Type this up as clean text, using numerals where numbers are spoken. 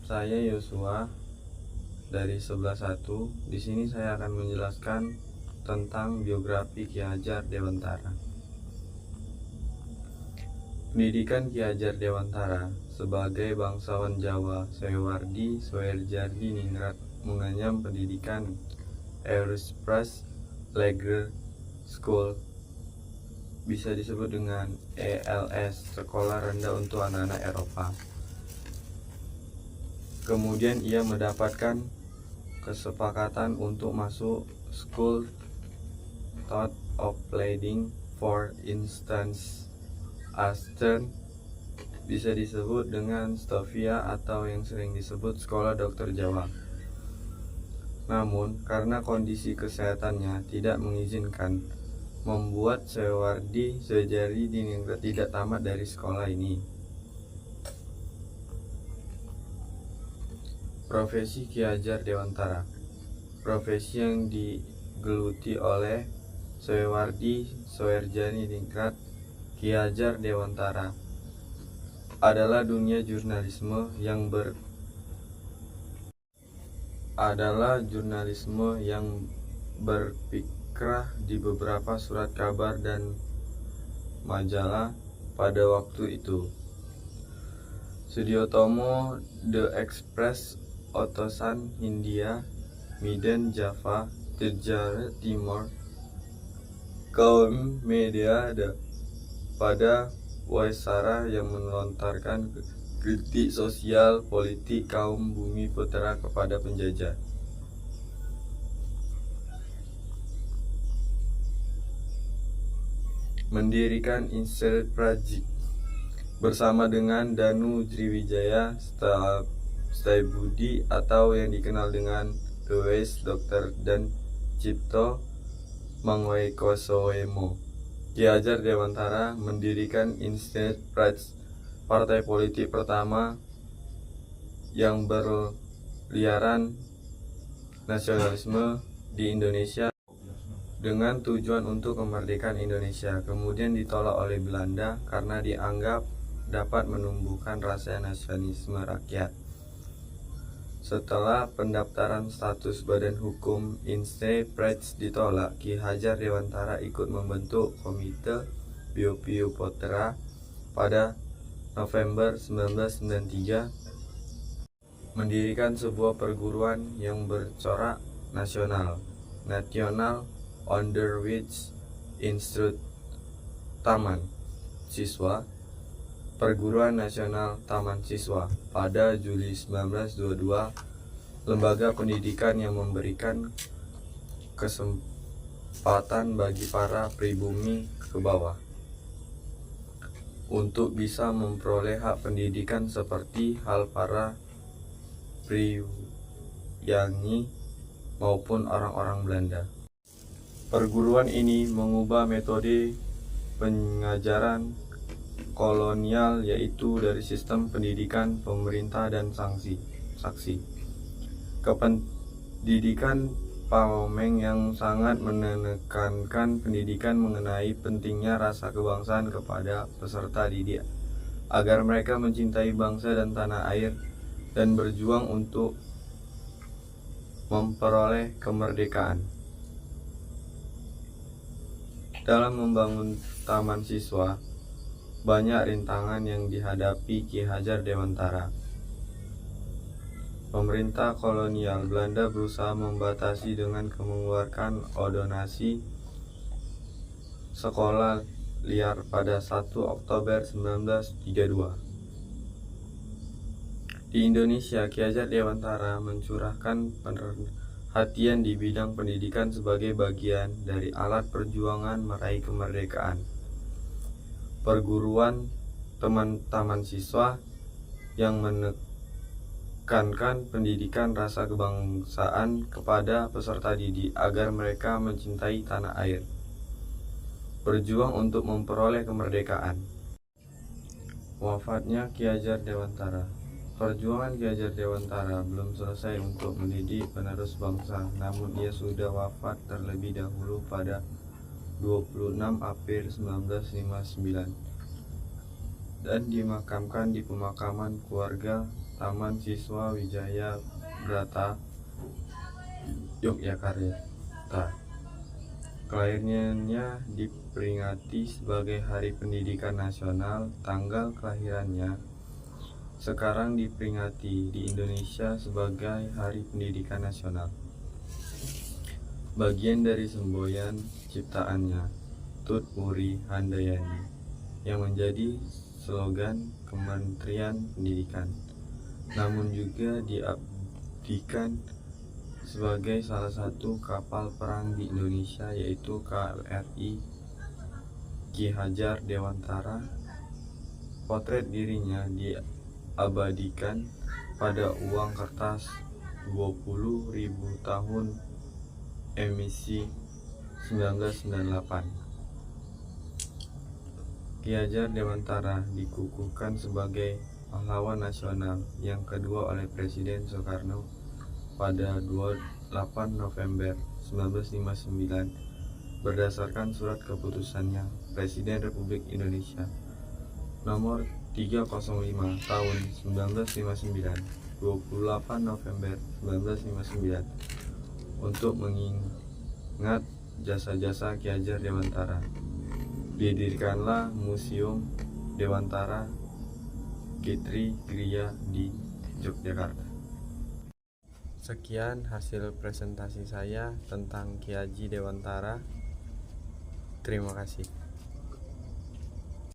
Saya Yosua dari 11.1. Di sini saya akan menjelaskan tentang biografi Ki Hajar Dewantara. Pendidikan Ki Hajar Dewantara sebagai bangsawan Jawa, Sewardi Soerjardi Ningrat mengenyam pendidikan Aerospace Leger School, bisa disebut dengan ELS, Sekolah Rendah untuk Anak-anak Eropa. Kemudian ia mendapatkan kesepakatan untuk masuk School Thought of Leading, for instance Astern, bisa disebut dengan Stovia atau yang sering disebut Sekolah Dokter Jawa. Namun karena kondisi kesehatannya tidak mengizinkan, membuat Sewardi Soerjardi Ningrat tidak tamat dari sekolah ini. Profesi Ki Hajar Dewantara. Profesi yang digeluti oleh Sewardi Soerjardi Ningrat Ki Hajar Dewantara adalah dunia jurnalisme yang berpikrah di beberapa surat kabar dan majalah pada waktu itu. Sudiotomo, The Express, Otosan Hindia, Medan Java, Tirjara Timur, Kaum Media pada wawancara yang melontarkan kritik sosial politik kaum bumi putera kepada penjajah. Mendirikan Institut Prajik bersama dengan Danu Sriwijaya Setiabudi atau yang dikenal dengan Dewes Dr. dan Cipto Mangkosoimo. Ki Hajar Dewantara mendirikan Institut Prajik, partai politik pertama yang berliaran nasionalisme di Indonesia dengan tujuan untuk kemerdekaan Indonesia. Kemudian ditolak oleh Belanda karena dianggap dapat menumbuhkan rasa nasionalisme rakyat. Setelah pendaftaran status badan hukum Institut Prajik ditolak, Ki Hajar Dewantara ikut membentuk Komite Biopotra pada November 1993, mendirikan sebuah perguruan yang bercorak nasional, National Underwich Institute, Taman Siswa, Perguruan Nasional Taman Siswa, pada Juli 1922, lembaga pendidikan yang memberikan kesempatan bagi para pribumi ke bawah untuk bisa memperoleh hak pendidikan seperti hal para priyangi maupun orang-orang Belanda. Perguruan ini mengubah metode pengajaran kolonial, yaitu dari sistem pendidikan pemerintah dan saksi. Kependidikan Pameng yang sangat menekankan pendidikan mengenai pentingnya rasa kebangsaan kepada peserta didik agar mereka mencintai bangsa dan tanah air dan berjuang untuk memperoleh kemerdekaan. Dalam membangun taman siswa, banyak rintangan yang dihadapi Ki Hajar Dewantara. Pemerintah kolonial Belanda berusaha membatasi dengan mengeluarkan ordonasi sekolah liar pada 1 Oktober 1932. Di Indonesia, Ki Hajar Dewantara mencurahkan perhatian di bidang pendidikan sebagai bagian dari alat perjuangan meraih kemerdekaan. Perguruan taman siswa yang menekankan pendidikan rasa kebangsaan kepada peserta didik agar mereka mencintai tanah air, berjuang untuk memperoleh kemerdekaan. Wafatnya Ki Hajar Dewantara. Perjuangan Ki Hajar Dewantara belum selesai untuk mendidik penerus bangsa, namun ia sudah wafat terlebih dahulu pada 26 April 1959 dan dimakamkan di pemakaman keluarga Taman Siswa Wijaya Brata, Yogyakarta. Kelahirannya diperingati sebagai Hari Pendidikan Nasional. Tanggal kelahirannya sekarang diperingati di Indonesia sebagai Hari Pendidikan Nasional. Bagian dari semboyan ciptaannya, Tut Wuri Handayani, yang menjadi slogan Kementerian Pendidikan, namun juga diabdikan sebagai salah satu kapal perang di Indonesia, yaitu KRI Ki Hajar Dewantara. Potret dirinya diabadikan pada uang kertas 20.000 tahun emisi 1998. Ki Hajar Dewantara dikukuhkan sebagai pahlawan nasional yang kedua oleh Presiden Soekarno pada 28 November 1959 berdasarkan surat keputusannya Presiden Republik Indonesia nomor 305 tahun 1959, 28 November 1959, untuk mengingat jasa-jasa Ki Hajar Dewantara. Didirikanlah Museum Dewantara Gitri Gria di Yogyakarta. Sekian hasil presentasi saya tentang Ki Haji Dewantara. Terima kasih.